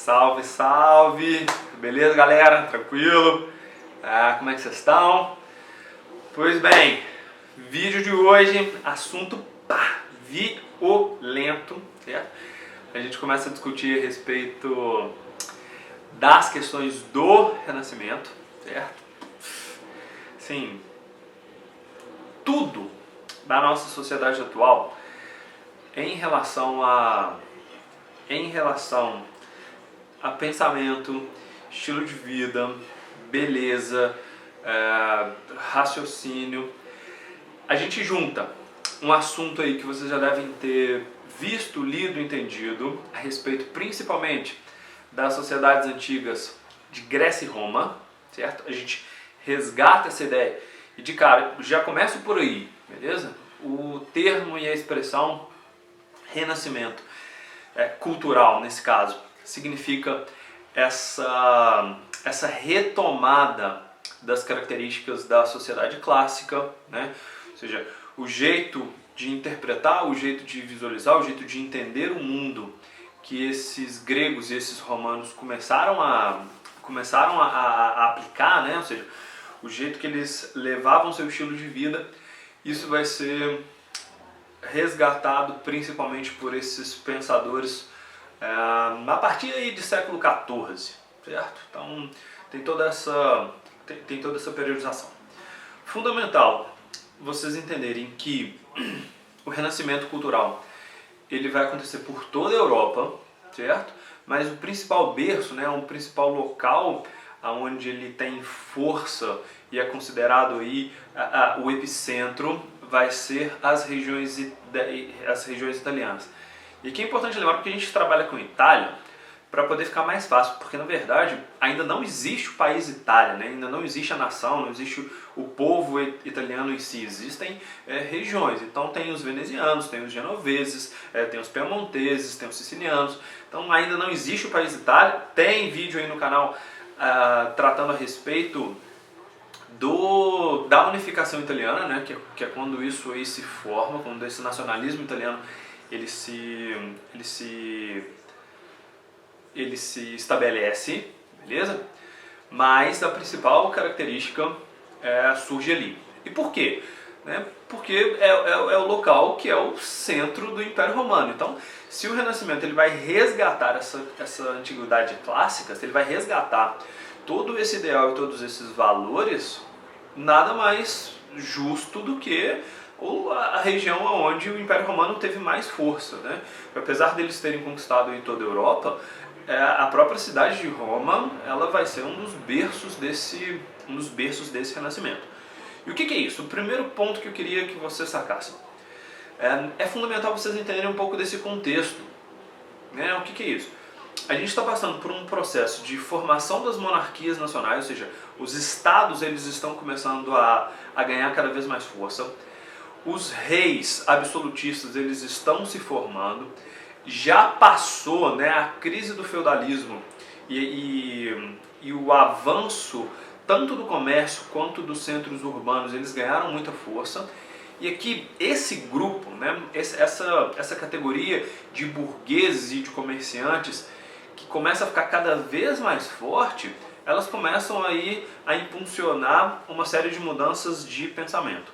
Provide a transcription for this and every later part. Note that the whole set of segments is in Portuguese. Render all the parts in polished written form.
Salve, salve! Beleza, galera? Tranquilo? Como é que vocês estão? Pois bem, vídeo de hoje, assunto violento, certo? A gente começa a discutir a respeito das questões do Renascimento, certo? Sim, tudo da nossa sociedade atual em relação a pensamento, estilo de vida, beleza, raciocínio. A gente junta um assunto aí que vocês já devem ter visto, lido, entendido, a respeito principalmente das sociedades antigas de Grécia e Roma, certo? A gente resgata essa ideia e de cara, já começo por aí, beleza? O termo e a expressão renascimento cultural, nesse caso, significa essa retomada das características da sociedade clássica, né? Ou seja, o jeito de interpretar, o jeito de visualizar, o jeito de entender o mundo que esses gregos e esses romanos começaram a aplicar, né? Ou seja, o jeito que eles levavam seu estilo de vida, isso vai ser resgatado principalmente por esses pensadores a partir aí de século XIV, certo? Então tem toda essa periodização. Fundamental vocês entenderem que o renascimento cultural ele vai acontecer por toda a Europa, certo? Mas o principal berço, né, o principal local onde ele tem força e é considerado aí o epicentro vai ser as regiões italianas. E aqui é importante lembrar porque a gente trabalha com Itália para poder ficar mais fácil, porque na verdade ainda não existe o país Itália, né? Ainda não existe a nação, não existe o povo italiano em si, existem regiões. Então tem os venezianos, tem os genoveses, tem os piemonteses, tem os sicilianos. Então ainda não existe o país Itália. Tem vídeo aí no canal tratando a respeito da unificação italiana, né, que é quando isso aí se forma, quando esse nacionalismo italiano ele se estabelece, beleza? Mas a principal característica surge ali. E por quê? Né? Porque é o local que é o centro do Império Romano. Então, se o Renascimento ele vai resgatar essa antiguidade clássica, se ele vai resgatar todo esse ideal e todos esses valores, nada mais justo do que a região onde o Império Romano teve mais força, né? Apesar deles terem conquistado em toda a Europa, a própria cidade de Roma ela vai ser um dos berços desse renascimento. E o que é isso? O primeiro ponto que eu queria que vocês sacassem. É fundamental vocês entenderem um pouco desse contexto, né? O que é isso? A gente está passando por um processo de formação das monarquias nacionais, ou seja, os estados eles estão começando a ganhar cada vez mais força. Os reis absolutistas eles estão se formando. Já passou, né, a crise do feudalismo e o avanço tanto do comércio quanto dos centros urbanos, eles ganharam muita força. E aqui esse grupo, né, essa categoria de burgueses e de comerciantes que começa a ficar cada vez mais forte, elas começam aí a impulsionar uma série de mudanças de pensamento.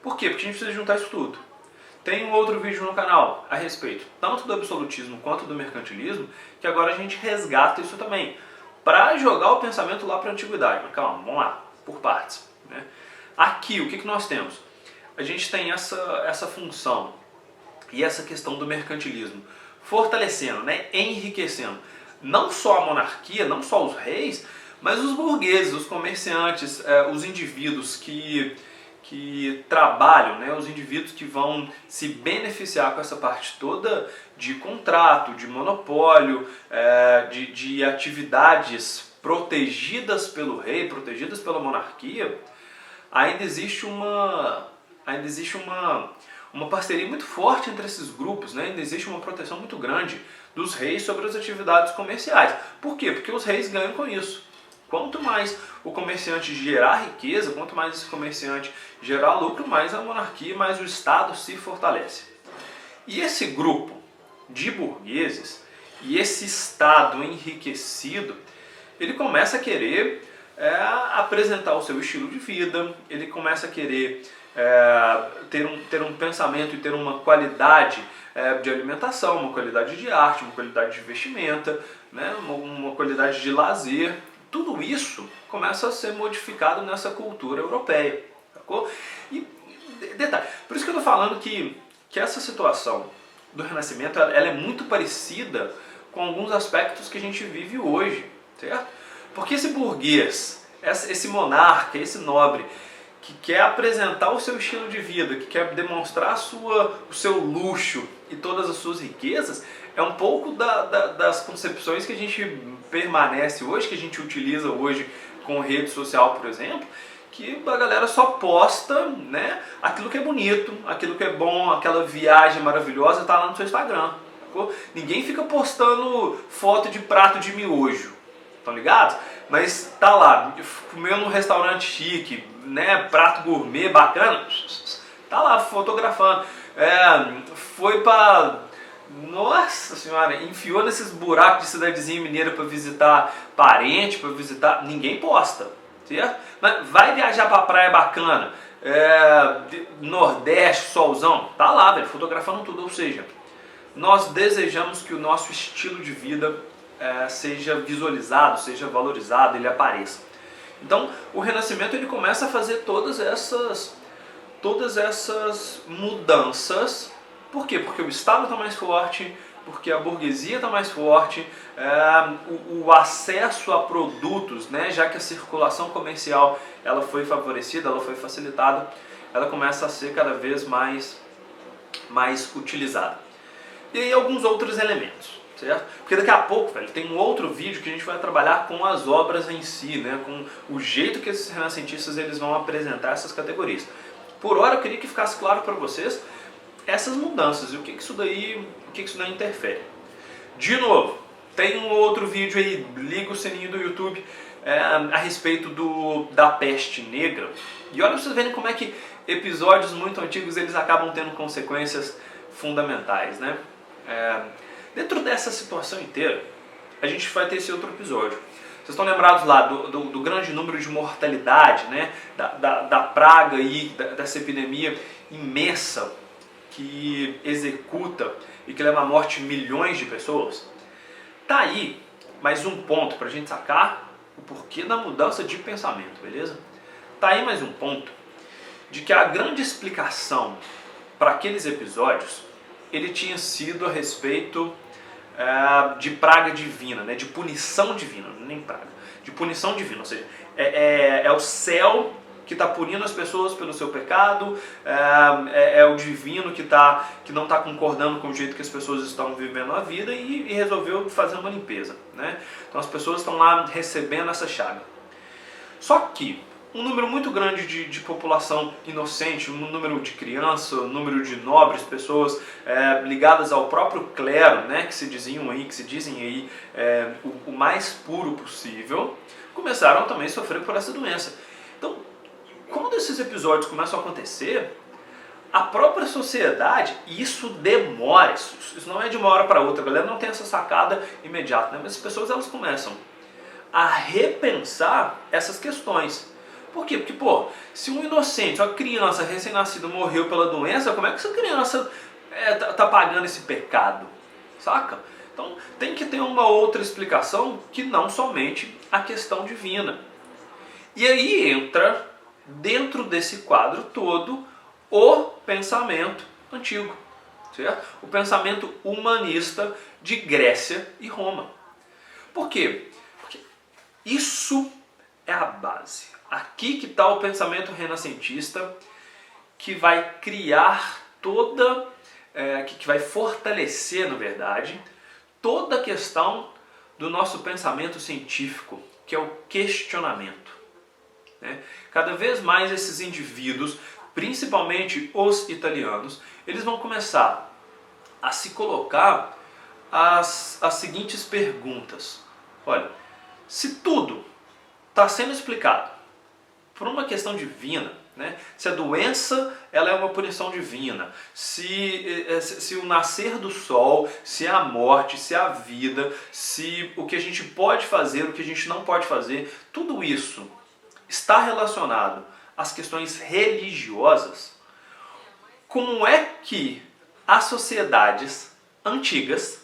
Por quê? Porque a gente precisa juntar isso tudo. Tem um outro vídeo no canal a respeito tanto do absolutismo quanto do mercantilismo, que agora a gente resgata isso também, para jogar o pensamento lá para a antiguidade. Mas calma, vamos lá, por partes, né? Aqui, o que nós temos? A gente tem essa função e essa questão do mercantilismo, fortalecendo, né, enriquecendo, não só a monarquia, não só os reis, mas os burgueses, os comerciantes, os indivíduos que trabalham, né, os indivíduos que vão se beneficiar com essa parte toda de contrato, de monopólio, de atividades protegidas pelo rei, protegidas pela monarquia. Ainda existe uma parceria muito forte entre esses grupos, né? Ainda existe uma proteção muito grande dos reis sobre as atividades comerciais. Por quê? Porque os reis ganham com isso. Quanto mais o comerciante gerar riqueza, quanto mais esse comerciante gerar lucro, mais a monarquia, mais o Estado se fortalece. E esse grupo de burgueses, E esse estado enriquecido, ele começa a querer apresentar o seu estilo de vida, ele começa a querer ter um pensamento e ter uma qualidade de alimentação, uma qualidade de arte, uma qualidade de vestimenta, né, uma qualidade de lazer. Tudo isso começa a ser modificado nessa cultura europeia. Sacou? E detalhe, por isso que eu estou falando que essa situação do Renascimento ela é muito parecida com alguns aspectos que a gente vive hoje, certo? Porque esse burguês, esse monarca, esse nobre, que quer apresentar o seu estilo de vida, que quer demonstrar o seu luxo e todas as suas riquezas, é um pouco das concepções que a gente permanece hoje, que a gente utiliza hoje com rede social, por exemplo, que a galera só posta, né, aquilo que é bonito, aquilo que é bom, aquela viagem maravilhosa está lá no seu Instagram. Sacou? Ninguém fica postando foto de prato de miojo, estão ligados? Mas tá lá, comeu num restaurante chique, né, prato gourmet bacana, tá lá fotografando. Foi pra... Nossa senhora, enfiou nesses buracos de cidadezinha mineira para visitar parente, para visitar... Ninguém posta, certo? Mas vai viajar pra praia bacana, Nordeste, solzão, tá lá, velho, fotografando tudo. Ou seja, nós desejamos que o nosso estilo de vida seja visualizado, seja valorizado, ele apareça. Então, o Renascimento ele começa a fazer todas essas mudanças. Por quê? Porque o Estado está mais forte, porque a burguesia está mais forte, o acesso a produtos, né, já que a circulação comercial ela foi favorecida, ela foi facilitada, ela começa a ser cada vez mais utilizada. E aí alguns outros elementos, certo? Porque daqui a pouco, velho, tem um outro vídeo que a gente vai trabalhar com as obras em si, né, com o jeito que esses renascentistas eles vão apresentar essas categorias. Por hora eu queria que ficasse claro para vocês essas mudanças e o que isso daí interfere. De novo, tem um outro vídeo aí, liga o sininho do YouTube a respeito da peste negra. E olha pra vocês verem como é que episódios muito antigos eles acabam tendo consequências fundamentais, né? Dentro dessa situação inteira, a gente vai ter esse outro episódio. Vocês estão lembrados lá do grande número de mortalidade, né? Da praga aí, dessa epidemia imensa que executa e que leva à morte milhões de pessoas? Tá aí mais um ponto para a gente sacar o porquê da mudança de pensamento, beleza? Tá aí mais um ponto de que a grande explicação para aqueles episódios ele tinha sido a respeito de praga divina, né? De punição divina, nem praga, de punição divina, ou seja, é o céu que está punindo as pessoas pelo seu pecado, é o divino que não está concordando com o jeito que as pessoas estão vivendo a vida e resolveu fazer uma limpeza, né? Então as pessoas estão lá recebendo essa chaga. Só que um número muito grande de população inocente, um número de crianças, um número de nobres, pessoas ligadas ao próprio clero, né, que se dizem aí o mais puro possível, começaram também a sofrer por essa doença. Então, quando esses episódios começam a acontecer, a própria sociedade, e isso demora, isso não é de uma hora para outra, a galera não tem essa sacada imediata, né? Mas as pessoas elas começam a repensar essas questões. Por quê? Porque, se um inocente, uma criança recém-nascida morreu pela doença, como é que essa criança tá pagando esse pecado? Saca? Então tem que ter uma outra explicação que não somente a questão divina. E aí entra, dentro desse quadro todo, o pensamento antigo, certo? O pensamento humanista de Grécia e Roma. Por quê? Porque isso é a base. Aqui que está o pensamento renascentista que vai criar que vai fortalecer, na verdade, toda a questão do nosso pensamento científico, que é o questionamento, né? Cada vez mais esses indivíduos, principalmente os italianos, eles vão começar a se colocar as seguintes perguntas. Olha, se tudo está sendo explicado por uma questão divina, né? Se a doença ela é uma punição divina, se o nascer do sol, se a morte, se a vida, se o que a gente pode fazer, o que a gente não pode fazer, tudo isso está relacionado às questões religiosas, como é que as sociedades antigas,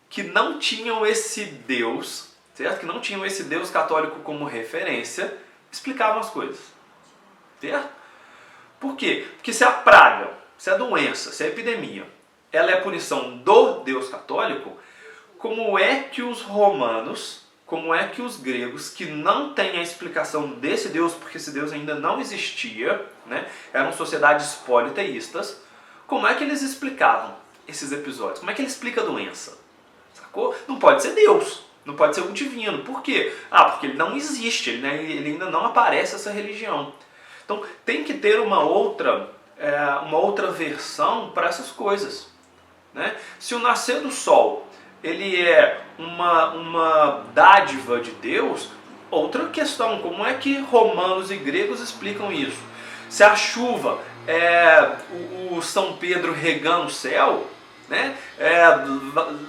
que não tinham esse Deus, certo? Que não tinham esse Deus católico como referência, explicavam as coisas, certo? Por quê? Porque se a praga, se a doença, se a epidemia, ela é a punição do Deus católico, como é que os romanos, como é que os gregos, que não têm a explicação desse Deus, porque esse Deus ainda não existia, né? Eram sociedades politeístas, como é que eles explicavam esses episódios? Como é que ele explica a doença? Sacou? Não pode ser Deus, não pode ser o divino. Por quê? Porque ele não existe, ele ainda não aparece essa religião. Então tem que ter uma outra versão para essas coisas, né? Se o nascer do sol ele é uma dádiva de Deus, outra questão, como é que romanos e gregos explicam isso? Se a chuva é o São Pedro regando o céu, né?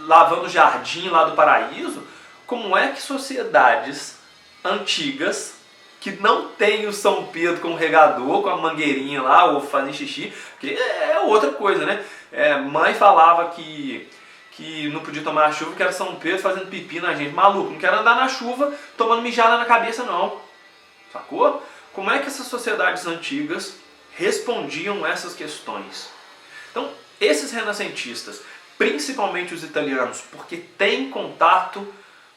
Lavando o jardim lá do paraíso, como é que sociedades antigas que não tem o São Pedro com o regador, com a mangueirinha lá, ou fazendo xixi, porque é outra coisa, né? Mãe falava que não podia tomar a chuva, que era São Pedro fazendo pipi na gente. Maluco, não quero andar na chuva tomando mijada na cabeça não, sacou? Como é que essas sociedades antigas respondiam essas questões? Então, esses renascentistas, principalmente os italianos, porque têm contato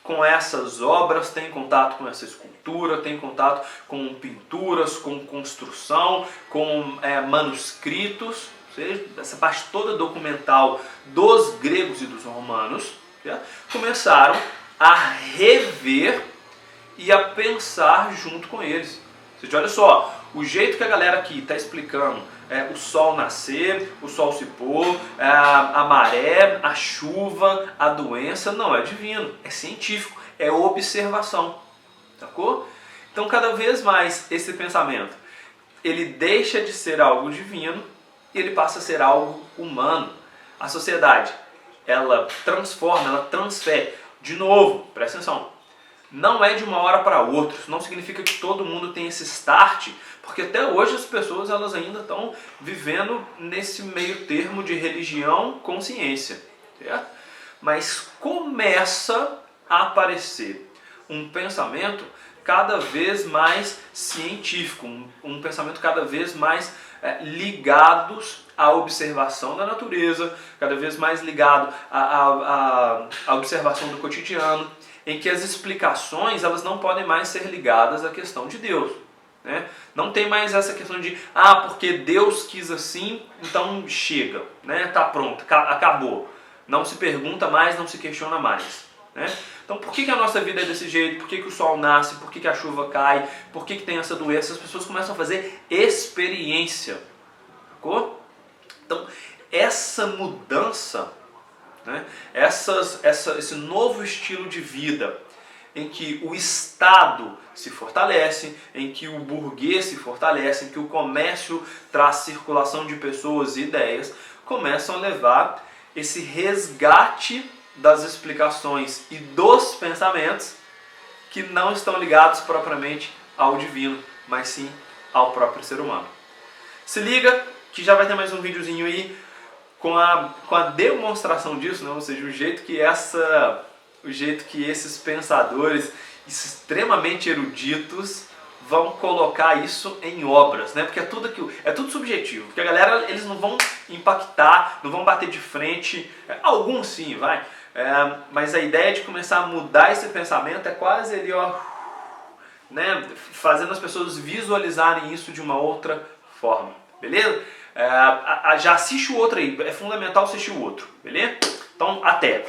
com essas obras, têm contato com essa escultura, têm contato com pinturas, com construção, com manuscritos, ou seja, essa parte toda documental dos gregos e dos romanos, começaram a rever e a pensar junto com eles. Ou seja, olha só, o jeito que a galera aqui está explicando o sol nascer, o sol se pôr, a maré, a chuva, a doença, não é divino, é científico, é observação, sacou? Então cada vez mais esse pensamento, ele deixa de ser algo divino e ele passa a ser algo humano. A sociedade, ela transforma, ela transfere, de novo, presta atenção, não é de uma hora para outra, isso não significa que todo mundo tem esse start, porque até hoje as pessoas elas ainda estão vivendo nesse meio termo de religião com ciência, certo? Mas começa a aparecer um pensamento cada vez mais científico, um pensamento cada vez mais ligados à observação da natureza, cada vez mais ligado à observação do cotidiano, em que as explicações elas não podem mais ser ligadas à questão de Deus, né? Não tem mais essa questão de porque Deus quis assim, então chega, né? Tá pronto, acabou. Não se pergunta mais, não se questiona mais, né? Então por que a nossa vida é desse jeito? Por que o sol nasce? Por que a chuva cai? Por que tem essa doença? As pessoas começam a fazer experiência, sacou? Então essa mudança, né? Esse novo estilo de vida em que o Estado se fortalece, em que o burguês se fortalece, em que o comércio traz circulação de pessoas e ideias, começam a levar esse resgate das explicações e dos pensamentos que não estão ligados propriamente ao divino, mas sim ao próprio ser humano. Se liga que já vai ter mais um videozinho aí com a demonstração disso, né? Ou seja, o jeito que esses pensadores extremamente eruditos vão colocar isso em obras, né? Porque é tudo subjetivo, porque a galera, eles não vão impactar, não vão bater de frente, alguns sim, vai, mas a ideia de começar a mudar esse pensamento é quase ali, né? Fazendo as pessoas visualizarem isso de uma outra forma, beleza? Já assiste o outro aí, é fundamental assistir o outro, beleza? Então, até!